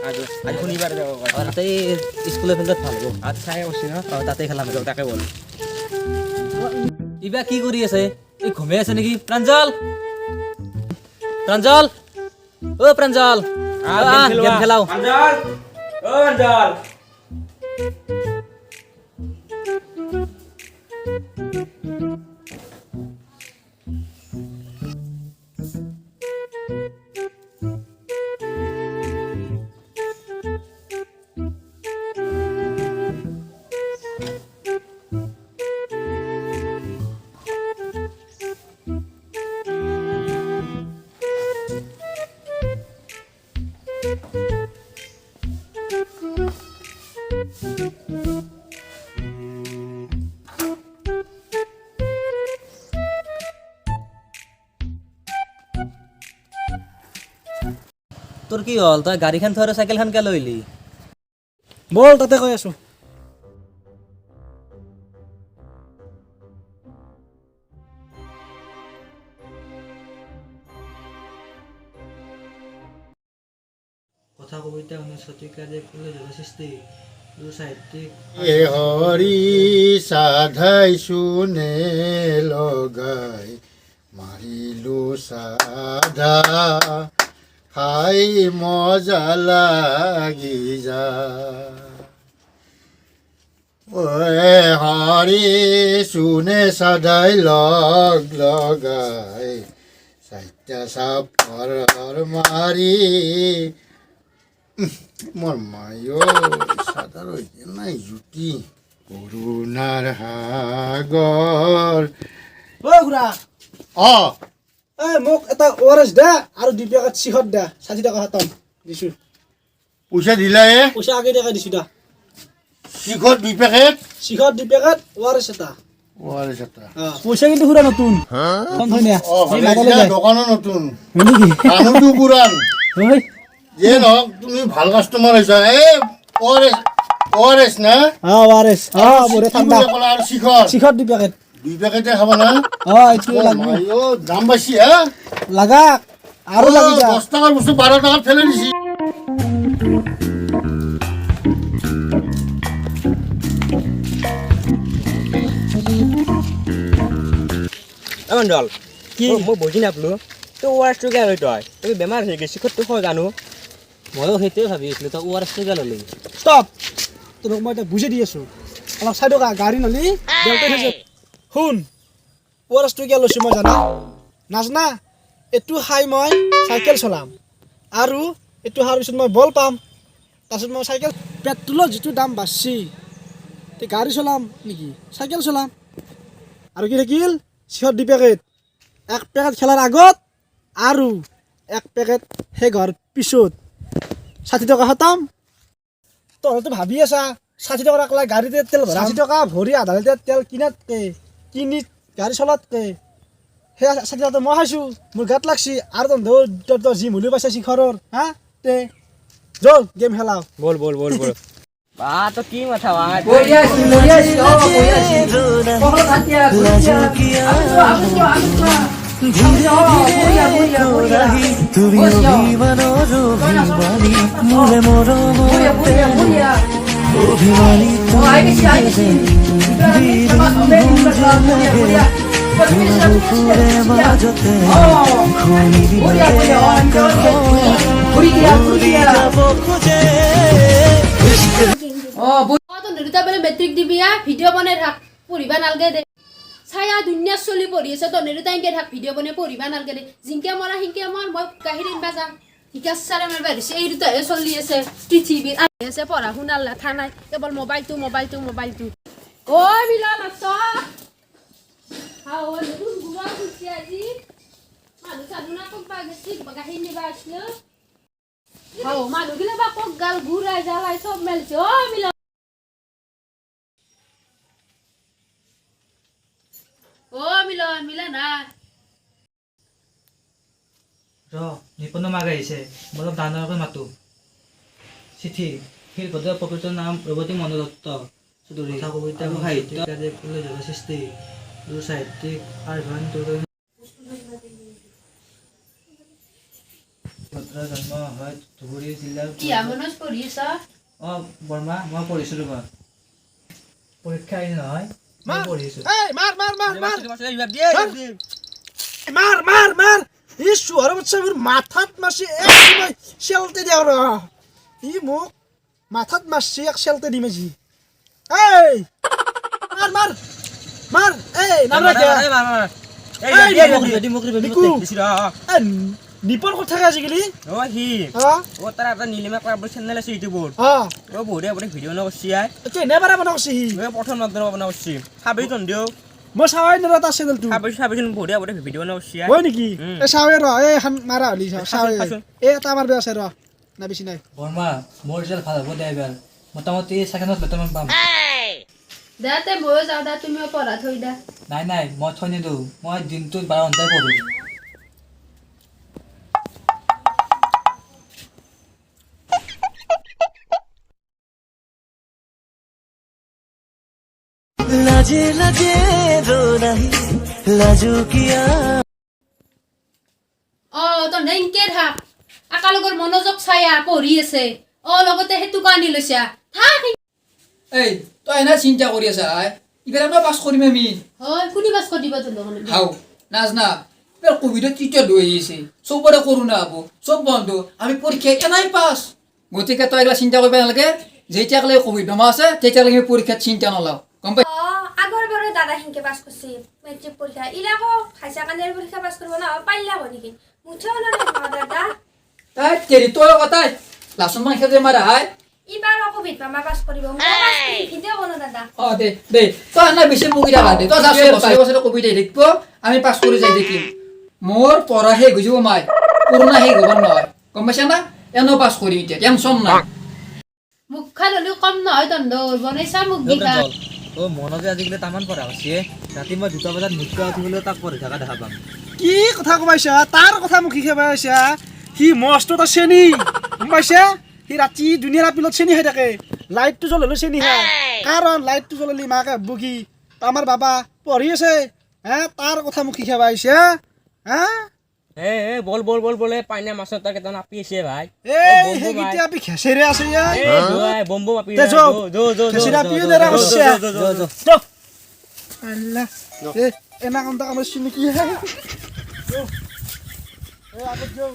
আজি শনিবাৰ যাব আৰু তাতে স্কুলৰ ফিল্ডত ভাল হ'ব আজি চাই কৈছে ন তাতে খেলাম তাকে বল কিবা কি কৰি আছে এই ঘুমাই আছে নেকি প্ৰাঞ্জল প্ৰাঞ্জল অ প্ৰাঞ্জল গেম খেলাও অঞ্জল অ অঞ্জল তোৰ কি হ'ল তই গাড়ীখন থৈ আৰু চাইকেলখন কে লৈ আহিলি বল তাতে কৈ আছো কথা কবিতা 19 শতিকাৰ যে ফুলে জনসৃষ্টি সাহিত্যিক এ হৰি সাধাই শুনে লগাই মাৰিলো সাধা খাই মজা লাগি যা ওয়ে হৰি শুনে সাধাই লগাই সাহিত্য সাপৰ মাৰি মোৰ মায়ো সাদাৰ নাই জুতি কৰোণাৰ সাগৰ ঐ খুৰা অ মোক এটা ORS দে আৰু 2 পেকেট চিখত দে 60 টকা খতম দিছো পইচা দিলাই পইচা আগে টাকা দিছো দা শিখত 2 পেকেট চিখত 2 পেকেট ORS এটা ওয়ারেস এটা পইচা কিন্তু খুৰা নতুন কম হয় না দোকানো নতুন নেকি মানুহটো পুরান ঐ যে নহক তুমি ভাল কাস্টমার হইছা এই ওয়ারেস না ORS বড় ঠান্ডা আর শিখর চিখত 2 পেকেট 2 পেকেটে খাবা না এইটো লাগবে আয়ো দাম বেশি হ্যাঁ লাগা আৰু লাগি যা 10 টাকার বস্তু 12 টাকা ফেলে দিছি অঞ্জল কি মই বুজি নাপালো তো ওয়াৰ্ছটো কে লৈ তই তুমি বেমাৰ হৈ গৈছি ক'ত তো জানো ময়ো সেইটোৱে ভাবি আছিলোঁ তই ORS কে ল'লি স্টপ তোক মই এটা বুঝে দি আছো অলপ চাই দকা গাড়ী নলি দেউতে থৈছে শুন ORS টো কিয় লৈছো মই জানা নাজনা এটো খাই মই চাইকেল চলাম আৰু এটো হাৰ পিছত মই বল পাম তাৰপিছত মই চাইকেল পেট্ৰলৰ যিটো দাম বাঢ়ছি তে গাড়ী চলাম নেকি চাইকেল চলাম আৰু কি থাকিল চিহত 2 পেকেট 1 পেকেট খেলাৰ আগত আৰু 1 পেকেট হে ঘৰ পিছত 60 টকা খতম তহঁতে ভাবি আছা 60 টকা কলাই গাড়ীতে তেল ভৰা 60 টকা ভৰি আধা লিটাৰ তেল কিনাতকে কিনি গাড়ী চলাতকে হে 60 টকা মই খাইছো মোৰ গাত লাগছি আৰু তহঁতৰ যি মূল্য পাইছা শিখৰৰ হা তে জল গেম খেলাও বল বল বল বল বা তো কি মাথা ভাই তুমি অভিমানৰ অভিমানী মোলে মৰম অভিমানী ফুৰে মাজতে শুনি দুটা বেলে মেট্ৰিক দিবি ভিডিঅ' বনাই থাক পঢ়িবা নালগে দে ছায়া দুনিয়া চলি পঢ়ি আছে তো নেৰু তাইকে থাক ভিডিঅ' বনাই পঢ়িবা নালগে দে জিংকে মৰা হিংকে মৰ মই গাহিৰ ইনবা যাম হিকাস চাৰে মাৰবা দিছে এই দুটাহে চলি আছে পৃথিৱীৰ আছে পঢ়া শুনাৰ লেঠা নাই কেৱল মোবাইলটো ঐ মিলন আছ হাও নতুন গুৱা খুচি আজি মানুহ চাদুনা কক বাগেছি গাহিৰ নিবা আছিল হাও মানুহগিলা বা কক গাল ঘূৰাই জ্বালাই চব মেলছে ঐ মিলন মিলন না নিপন্ন মাগ আহিছে মই অলপ ডাঙৰকৈ মাতো চিঠি শিল্পটোৰ প্ৰকৃত নাম ৰবতী মনোজ দত্ত চৌধুৰী কথা কবিতা সাহিত্য ফুলে জনসৃষ্টি সাহিত্যিক আৰভান পুত্ৰ জন্ম হয় ধুবুৰী জিলাৰ কি আমনজ পঢ়ি আছা অঁ বৰ্মা মই পঢ়িছোঁ ৰ'বা পৰীক্ষা আহি নহয় মই মাৰ পঢ়িছোঁ এই মাৰ মাৰ মাৰ মাৰ এইবাৰ দিয়ে মাৰ মাৰ মাৰ ই চোহৰ বাচ্চা মোৰ মাথাত মাৰছি এক মই চেলতে দিওঁ ৰ ই মোক মাথাত মাৰছি এক চেলতে দিম আজি এই মাৰ মাৰ মাৰ এই নামৰা এই নিপৰ কথা আজিকালি তাৰ এটা নীলিমা ক্লাবৰ চেনেল আছে ইউটিউবত বঢ়িয়া বঢ়িয়া ভিডিঅ' বনাব কৰিছে কেনে বাৰে বনাব কৈছে সি প্ৰথম লকডাউনৰ বনাব কৰিছে চাবিচোন দিও মই চাৱাই নৰা তাৰ চেনেলটো চাবিচোন বঢ়িয়া বঢ়িয়া ভিডিঅ' বনাব কৰিছে হয় নেকি এই চাৱে ৰ এই এখন মাৰা হলি চাৱে চাচোন। এই এটা মাৰবে আছে ৰ না বেছি নাই বৰ্মা মোৰ ৰিজাল্ট ভাল হ'ব দে এবাৰ মোটামুটি ছেকেণ্ডত লেটাৰমান পাম দে তে ময়ো যাওঁ দা তুমিও পঢ়া থৈ দা নাই নাই মই থৈ নিদিওঁ মই দিনটোত 12 ঘণ্টাই পঢ়োঁ लाजे लाजे रो नहीं लाजू किया তহঁতে ইনকে থাক একেলগৰ মনোযোগ চায়া পঢ়ি আছে লগতে সেইটো আনি লৈছা থাক এই তই এনে চিন্তা কৰি আছা ইফালে মই পাছ কৰিম আমি হয় কোনে বাছ কৰি দিবা তোৰ হাও নাজনা এবাৰ কোভিডেৰ তৃতীয় লৈ আহিছে চবৰে কৰোণা হব চব বন্ধ আমি পৰীক্ষা এনাই পাছ গতিকে তই এগুলা চিন্তা কৰিব নালাগে যেতিয়ালৈকে কোভিড বেমাৰ আছে তেতিয়ালৈকে আমি পৰীক্ষাত চিন্তা নলওঁ গম পাই আগৰ বাৰে দাদা হিংকে পাছ কৰিছে মেট্ৰিক পৰীক্ষা ইলাকো হাই ছেকেণ্ডাৰী পৰীক্ষা পাছ কৰিব না পাৰিলা হয় নেকি মুঠেও নহয় দাদা তাই তেৰি তোৰ কথাই লাচন মান খেতে মাৰা হাই ইবাৰ কোভিড বেমাৰ পাছ কৰিব মই পাছ কৰিম ভিডিঅ' বনাও দাদা দে তই এনে বেছি বকি থাকা দে তই যাচোন বছৰে বছৰে কোভিড আহি থাকিব আমি পাছ কৰি যাই দেখিম মোৰ পঢ়া শেষ হৈ যাব মাই কৰোণা শেষ হ'ব নহয় গম পাইছা না এনেও পাছ কৰিম এতিয়া টেনশ্যন নাই মুখখান হ'লেও কম নহয় তহঁতৰ বনাইছা মুখ দিখা মনতে আজিকালি তামান পঢ়া হৈছে ৰাতি মই 2টা বজাত নৃত্য উঠিবলৈ তাক পঢ়ি থকা দেখা পাম কি কথা কমাইছা তাৰ কথা মুখি খেবাইছা সি মস্ত এটা চেনি গম পাইছা সি ৰাতি দুনিয়াৰ আপিলত চেনি খাই থাকে লাইটটো জ্বলালে চেনি খায় কাৰণ লাইটটো জ্বলালি মাকে বুকি আমাৰ বাবা পঢ়ি আছে তাৰ কথা মুখি খেবাইছা বল বল বল বলে পাইনা মাছৰ তাৰ কেইটা নাপি আছে ভাই এই হেগিতে আপি খেসেৰে আছে বম্বো মাপি তে যো খেসেৰা পিও দেৰা আছে যো আল্লাহ এনা কোনটা কাম চিনি কি হে আগত যো